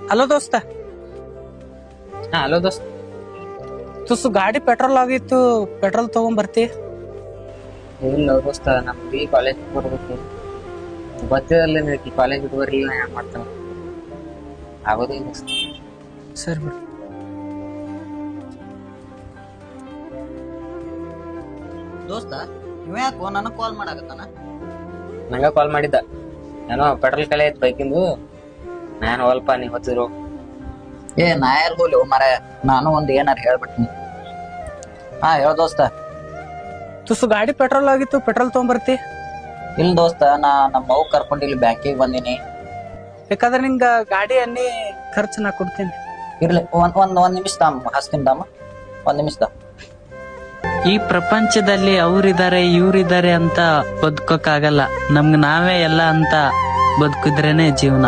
Hello ದೋಸ್ತ. Hello ದೋಸ್ತ್. ತುಸು ಗಾಡಿ ಪೆಟ್ರೋಲ್ ಆಗಿತ್ತು, ಪೆಟ್ರೋಲ್ ತಗೊಂಡ್ ಬರ್ತಿ? ಇಲ್ಲ ದೋಸ್ತ, ನಮ್ದು ಈ ಕಾಲೇಜ್ ಬರ್ಬೇಕು. ಗೊತ್ತಿರಲ್ಲ ನಿನಗೆ, ಕಾಲೇಜ್ ಬಿಟ್ಟು ಬರಲಿಲ್ಲ ನಾ ಏನ್ ಮಾಡ್ತಾನ ಆಗೋದಿಲ್ಲ ದೋಸ್ತ. ಸರಿ ಬಿಡು. ದೋಸ್ತ ಇವ ಯಾಕೋ ನನಗ್ ಕಾಲ್ ಮಾಡಾಕತ್ತಾನ? ನಂಗ ಕಾಲ್ ಮಾಡಿದ್ದ, ಏನೋ ಪೆಟ್ರೋಲ್ ಕಲೆ ಐತ್ ಬೈಕಿಂದು, ನಾನು ಅಲ್ಪ ನೀ ಹೊತ್ತಿದ್ರು. ನಾ ಯಾರು ಹೋಲಿ ಮರ, ನಾನು ಒಂದ್ ಏನಾರ ಹೇಳ್ಬಿಟ್ನಿ. ಹೇಳ ದೋಸ್ತ. ತುಸು ಗಾಡಿ ಪೆಟ್ರೋಲ್ ಆಗಿತ್ತು, ಪೆಟ್ರೋಲ್ ತಗೊಂಡ್ ಬರ್ತಿ? ಇಲ್ಲ ದೋಸ್ತ, ನಾ ನಮ್ಮ ಮಗು ಕರ್ಕೊಂಡು ಇಲ್ಲಿ ಬ್ಯಾಂಕಿಗೆ ಬಂದಿನಿ. ಬೇಕಾದ್ರೆ ನಿಂಗ ಗಾಡಿ ಎಣ್ಣೆ ಖರ್ಚು ನಾ ಕೊಡ್ತೀನಿ. ಇರ್ಲಿ, ಒಂದ್ ನಿಮಿಷ ಹಸ್ತೀನಿ ದಾಮ, ಒಂದ್ ನಿಮಿಷ. ಈ ಪ್ರಪಂಚದಲ್ಲಿ ಅವ್ರಿದ್ದಾರೆ ಇವ್ರಿದ್ದಾರೆ ಅಂತ ಬದುಕೋಕ್ಕಾಗಲ್ಲ, ನಮ್ಗ್ ನಾವೇ ಎಲ್ಲ ಅಂತ ಬದುಕಿದ್ರೇನೆ ಜೀವನ.